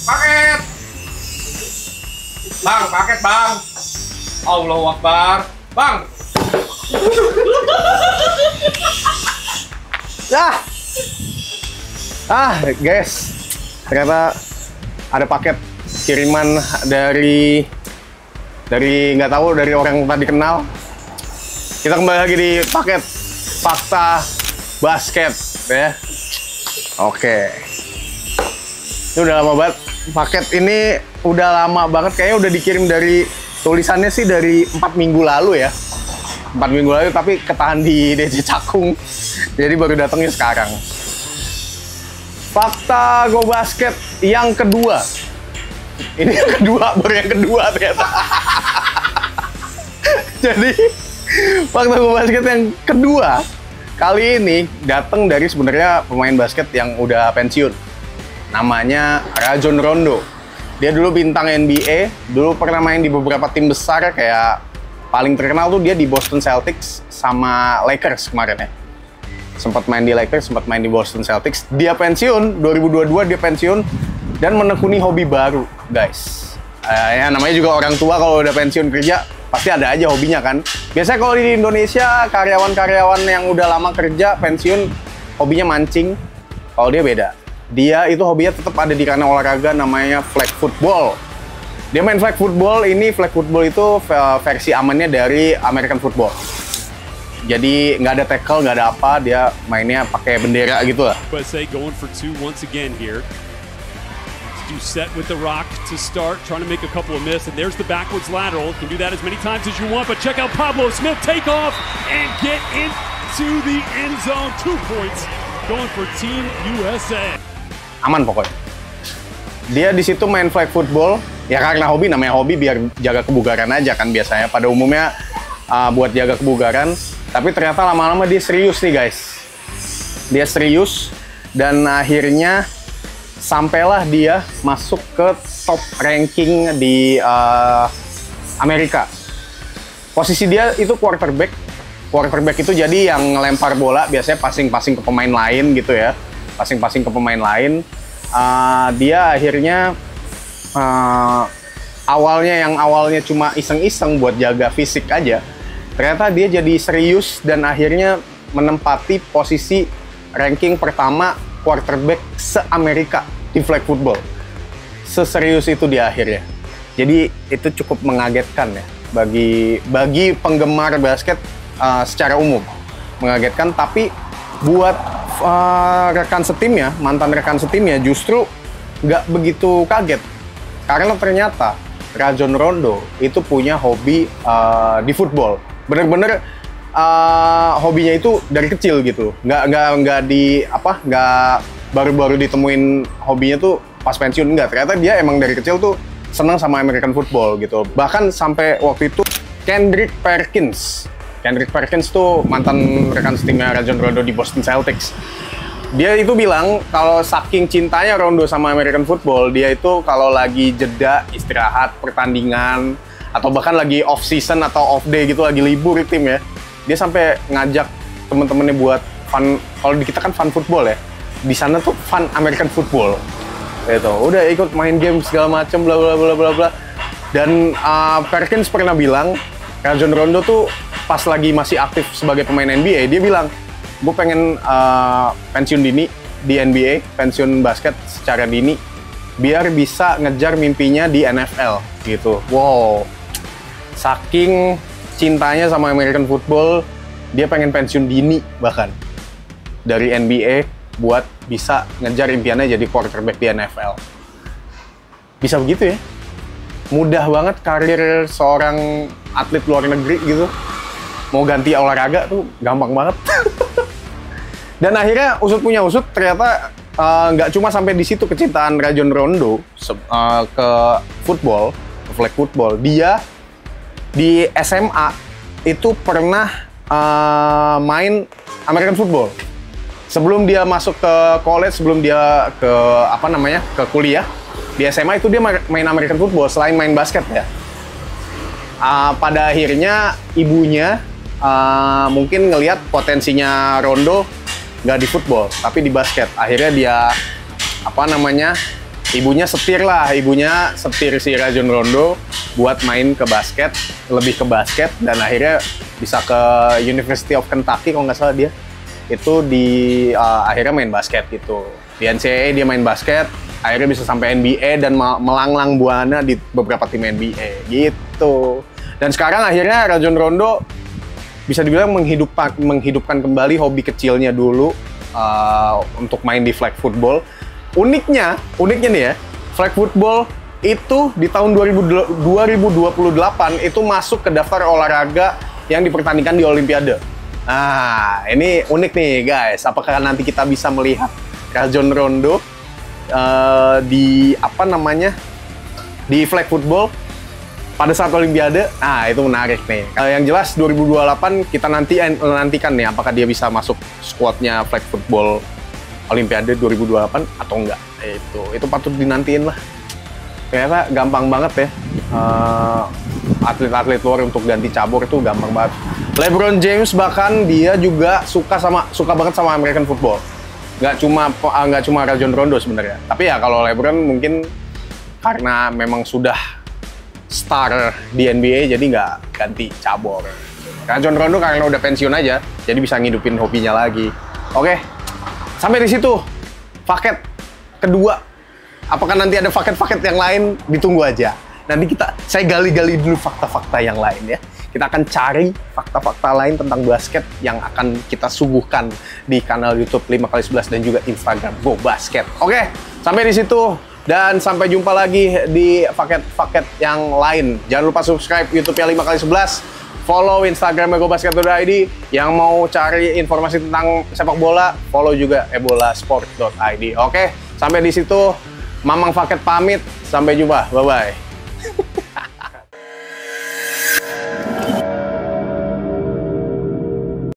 paket. Bang, paket bang. Allahu Akbar. Bang. Guys, ternyata ada paket kiriman dari nggak tahu, dari orang tadi kenal. Kita kembali lagi di paket fakta basket ya. Oke. Ini udah lama banget. Paket ini udah lama banget, kayaknya udah dikirim dari, tulisannya sih dari 4 minggu lalu ya. 4 minggu lalu, tapi ketahan di DC Cakung. Jadi baru datangnya sekarang. Fakta Go Basket yang kedua. Ini yang kedua, baru yang kedua ternyata. Jadi fakta Go Basket yang kedua kali ini datang dari sebenarnya pemain basket yang udah pensiun. Namanya Rajon Rondo. Dia dulu bintang NBA, dulu pernah main di beberapa tim besar, kayak paling terkenal tuh dia di Boston Celtics sama Lakers kemarin ya. Sempat main di Lakers, sempat main di Boston Celtics. Dia pensiun, 2022 dia pensiun dan menekuni hobi baru, guys. Ya namanya juga orang tua, kalau udah pensiun kerja pasti ada aja hobinya kan. Biasanya kalau di Indonesia karyawan-karyawan yang udah lama kerja pensiun hobinya mancing. Kalau dia beda. Dia itu hobinya tetap ada di ranah olahraga, namanya flag football. Dia main flag football. Ini flag football itu versi amannya dari American football. Jadi nggak ada tackle, nggak ada apa, dia mainnya pakai bendera gitu lah. USA going for two once again here. Do set with the rock to start, trying to make a couple of misses, and there's the backwards lateral. You can do that as many times as you want, but check out Pablo Smith take off and get into the end zone. 2 points going for Team USA. Aman pokoknya. Dia di situ main flag football, ya karena hobi, namanya hobi biar jaga kebugaran aja kan biasanya. Pada umumnya buat jaga kebugaran. Tapi ternyata lama-lama dia serius nih guys. Dia serius dan akhirnya sampailah dia masuk ke top ranking di Amerika. Posisi dia itu quarterback. Quarterback itu jadi yang ngelempar bola, biasanya passing-passing ke pemain lain gitu ya. Passing-passing ke pemain lain. Dia akhirnya awalnya cuma iseng-iseng buat jaga fisik aja. Ternyata dia jadi serius dan akhirnya menempati posisi ranking pertama quarterback se-Amerika di flag football. Seserius itu di akhirnya. Jadi itu cukup mengagetkan ya bagi penggemar basket secara umum. Mengagetkan, tapi buat rekan setimnya, mantan rekan setimnya justru nggak begitu kaget. Karena ternyata Rajon Rondo itu punya hobi di football. Bener-bener hobinya itu dari kecil gitu, nggak baru-baru ditemuin hobinya tuh pas pensiun, enggak. Ternyata dia emang dari kecil tuh senang sama American football gitu. Bahkan sampai waktu itu Kendrick Perkins tuh mantan rekan setimnya Rajon Rondo di Boston Celtics. Dia itu bilang kalau saking cintanya Rondo sama American football, dia itu kalau lagi jeda istirahat pertandingan atau bahkan lagi off season atau off day gitu, lagi libur tim ya, dia sampai ngajak temen-temennya buat fun. Kalau di kita kan fun football ya, di sana tuh fun American football gitu. Udah ikut main game segala macem bla bla bla bla bla. Dan Perkins pernah bilang Rajon Rondo tuh pas lagi masih aktif sebagai pemain NBA, dia bilang gue pengen pensiun dini di NBA, pensiun basket secara dini biar bisa ngejar mimpinya di NFL gitu. Wow. Saking cintanya sama American football, dia pengen pensiun dini bahkan dari NBA buat bisa ngejar impiannya jadi quarterback di NFL. Bisa begitu ya? Mudah banget karir seorang atlet luar negeri gitu. Mau ganti olahraga tuh gampang banget. Dan akhirnya usut punya usut, ternyata nggak cuma sampai di situ kecintaan Rajon Rondo ke football, ke flag football. Dia di SMA itu pernah main American football. Sebelum dia masuk ke college, sebelum dia ke kuliah, di SMA itu dia main American football selain main basket ya. Pada akhirnya ibunya mungkin ngelihat potensinya Rondo nggak di football tapi di basket. Akhirnya dia ibunya setir si Rajon Rondo buat main ke basket, lebih ke basket, dan akhirnya bisa ke University of Kentucky kalau nggak salah dia. Itu akhirnya main basket gitu. Di NCAA dia main basket, akhirnya bisa sampai NBA dan melanglang buana di beberapa tim NBA gitu. Dan sekarang akhirnya Rajon Rondo bisa dibilang menghidupkan kembali hobi kecilnya dulu untuk main di flag football. Uniknya nih ya, flag football itu di tahun 2028 itu masuk ke daftar olahraga yang dipertandingkan di Olimpiade. Nah, ini unik nih guys. Apakah nanti kita bisa melihat Rajon Rondo di flag football pada saat Olimpiade? Nah, itu menarik nih. Yang jelas 2028 kita nantikan nih apakah dia bisa masuk squadnya flag football Olimpiade 2028 atau enggak. Itu patut dinantiin lah. Ternyata gampang banget ya. Atlet-atlet luar untuk ganti cabur itu gampang banget. LeBron James bahkan dia juga suka banget sama American football. Nggak cuma Rajon Rondo sebenarnya. Tapi ya kalau LeBron mungkin karena memang sudah star di NBA jadi nggak ganti cabur. Rajon Rondo karena udah pensiun aja, jadi bisa ngidupin hobinya lagi. Oke, sampai di situ paket kedua. Apakah nanti ada paket-paket yang lain? Ditunggu aja. Nanti saya gali-gali dulu fakta-fakta yang lain ya. Kita akan cari fakta-fakta lain tentang basket yang akan kita suguhkan di kanal YouTube 5x11 dan juga Instagram Go Basket. Oke, sampai di situ dan sampai jumpa lagi di paket-paket yang lain. Jangan lupa subscribe YouTube-nya 5x11, follow Instagram gobasket.id. Yang mau cari informasi tentang sepak bola, follow juga ebolasport.id. Oke, sampai di situ Mamang Paket pamit. Sampai jumpa. Bye-bye.